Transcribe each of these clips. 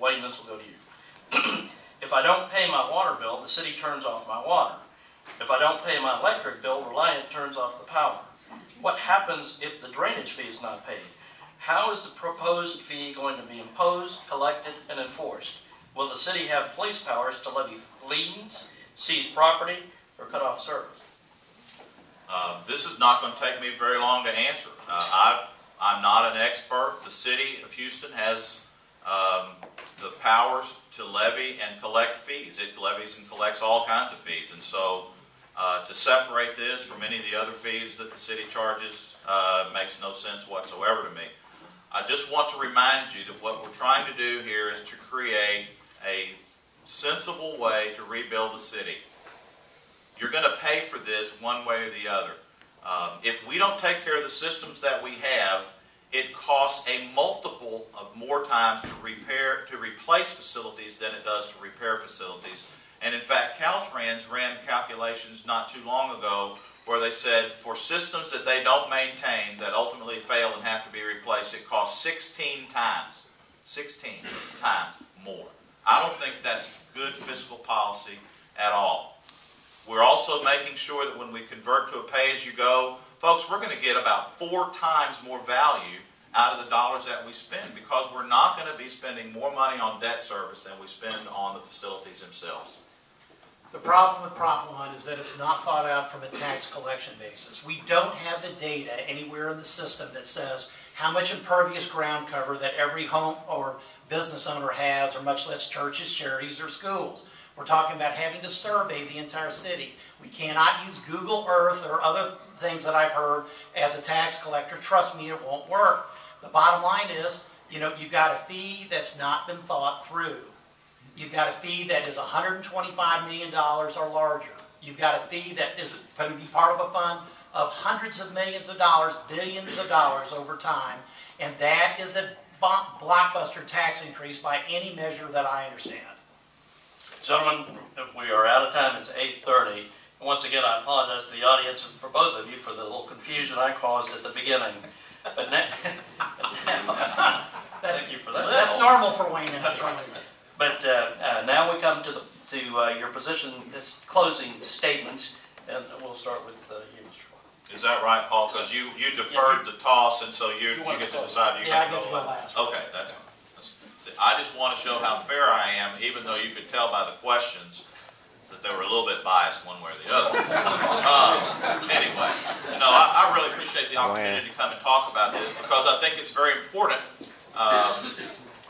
Wayne, this will go to you. If I don't pay my water bill, the city turns off my water. If I don't pay my electric bill, Reliant turns off the power. What happens if the drainage fee is not paid? How is the proposed fee going to be imposed, collected, and enforced? Will the city have police powers to levy liens, seize property, or cut off service? This is not going to take me very long to answer. I'm not an expert. The city of Houston has the powers to levy and collect fees. It levies and collects all kinds of fees. And so to separate this from any of the other fees that the city charges makes no sense whatsoever to me. I just want to remind you that what we're trying to do here is to create a sensible way to rebuild the city. You're going to pay for this one way or the other. If we don't take care of the systems that we have, it costs a multiple of more times to replace facilities than it does to repair facilities. And in fact, Caltrans ran calculations not too long ago where they said for systems that they don't maintain, that ultimately fail and have to be replaced, it costs 16 times more. I don't think that's good fiscal policy at all. We're also making sure that when we convert to a pay-as-you-go, folks, we're going to get about 4 times more value out of the dollars that we spend, because we're not going to be spending more money on debt service than we spend on the facilities themselves. The problem with Prop 1 is that it's not thought out from a tax collection basis. We don't have the data anywhere in the system that says how much impervious ground cover that every home or business owner has, or much less churches, charities, or schools. We're talking about having to survey the entire city. We cannot use Google Earth or other things that I've heard as a tax collector. Trust me, it won't work. The bottom line is, you've got a fee that's not been thought through. You've got a fee that is $125 million or larger. You've got a fee that is going to be part of a fund of hundreds of millions of dollars, billions of dollars over time, and that is a blockbuster tax increase by any measure that I understand. Gentlemen, we are out of time. It's 8:30. Once again, I apologize to the audience and for both of you for the little confusion I caused at the beginning. But now, thank you for that. That's normal for Wayne and his running. But now we come to your position, this closing statements, and we'll start with you, Mr. Clark. Is that right, Paul? Because you deferred the toss, and so you get to decide. I get to go last. Okay, I just want to show how fair I am, even though you could tell by the questions that they were a little bit biased one way or the other. Anyway, no, I really appreciate the opportunity to come and talk about this, because I think it's very important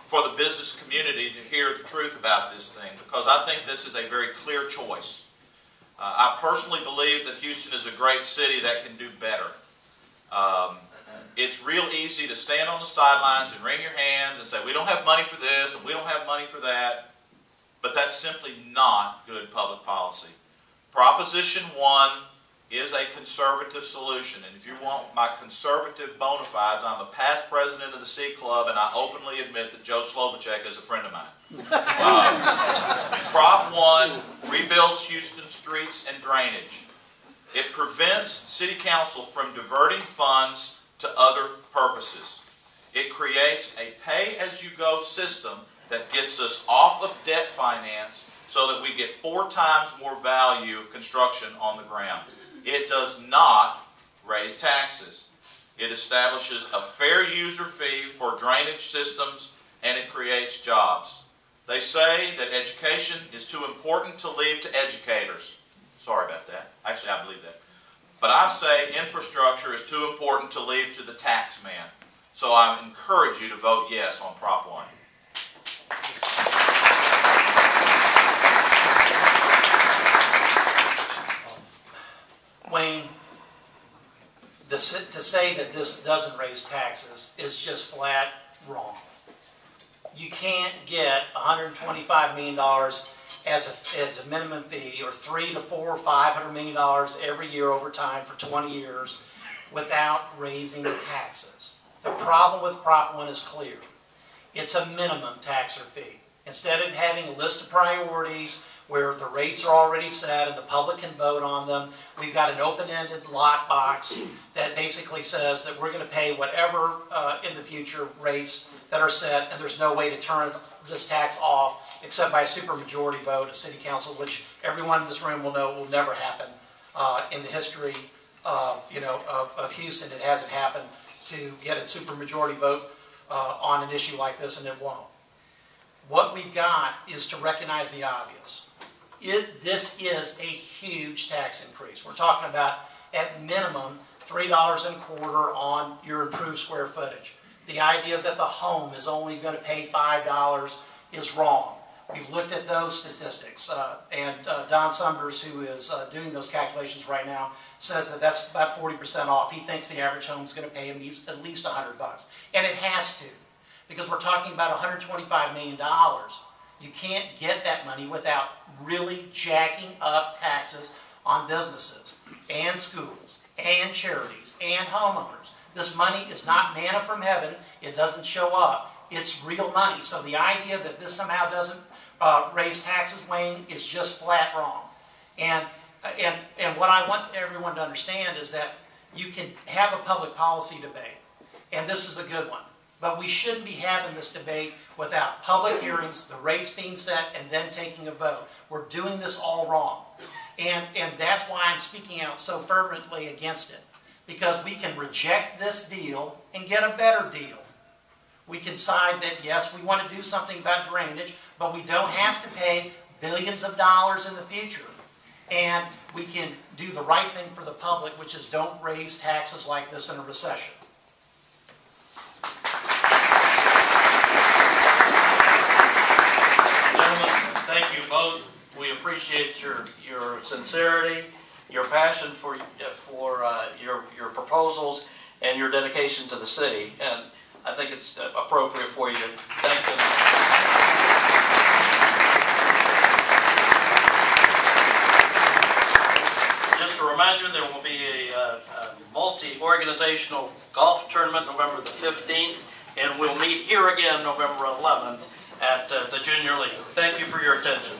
for the business community to hear the truth about this thing, because I think this is a very clear choice. I personally believe that Houston is a great city that can do better. It's real easy to stand on the sidelines and wring your hands and say, we don't have money for this and we don't have money for that. But that's simply not good public policy. Proposition 1 is a conservative solution. And if you want my conservative bona fides, I'm a past president of the C Club, and I openly admit that Joe Slovacek is a friend of mine. Prop 1 rebuilds Houston streets and drainage. It prevents City Council from diverting funds to other purposes. It creates a pay-as-you-go system that gets us off of debt finance so that we get 4 times more value of construction on the ground. It does not raise taxes. It establishes a fair user fee for drainage systems, and it creates jobs. They say that education is too important to leave to educators. Sorry about that. Actually, I believe that. But I say infrastructure is too important to leave to the tax man. So I encourage you to vote yes on Prop 1. Wayne, to say that this doesn't raise taxes is just flat wrong. You can't get $125 million as a minimum fee, or $300 to $400 or $500 million every year over time for 20 years without raising taxes. The problem with Prop 1 is clear. It's a minimum tax or fee. Instead of having a list of priorities where the rates are already set and the public can vote on them, we've got an open-ended lockbox that basically says that we're going to pay whatever in the future rates that are set, and there's no way to turn this tax off except by a supermajority vote of city council, which everyone in this room will know will never happen in the history of Houston. It hasn't happened to get a supermajority vote on an issue like this, and it won't. What we've got is to recognize the obvious. This is a huge tax increase. We're talking about, at minimum, $3.25 on your improved square footage. The idea that the home is only going to pay $5 is wrong. We've looked at those statistics, and Don Sumbers, who is doing those calculations right now, says that that's about 40% off. He thinks the average home is going to pay him at least $100, and it has to, because we're talking about $125 million. You can't get that money without really jacking up taxes on businesses and schools and charities and homeowners. This money is not manna from heaven. It doesn't show up. It's real money. So the idea that this somehow doesn't raise taxes, Wayne, is just flat wrong. And what I want everyone to understand is that you can have a public policy debate, and this is a good one. But we shouldn't be having this debate without public hearings, the rates being set, and then taking a vote. We're doing this all wrong. And that's why I'm speaking out so fervently against it. Because we can reject this deal and get a better deal. We can decide that, yes, we want to do something about drainage, but we don't have to pay billions of dollars in the future. And we can do the right thing for the public, which is don't raise taxes like this in a recession. Thank you both. We appreciate your sincerity, your passion for your proposals, and your dedication to the city. And I think it's appropriate for you to thank them. Just a reminder, there will be a multi-organizational golf tournament November the 15th, and we'll meet here again November 11th at the Junior League. Thank you for your attention.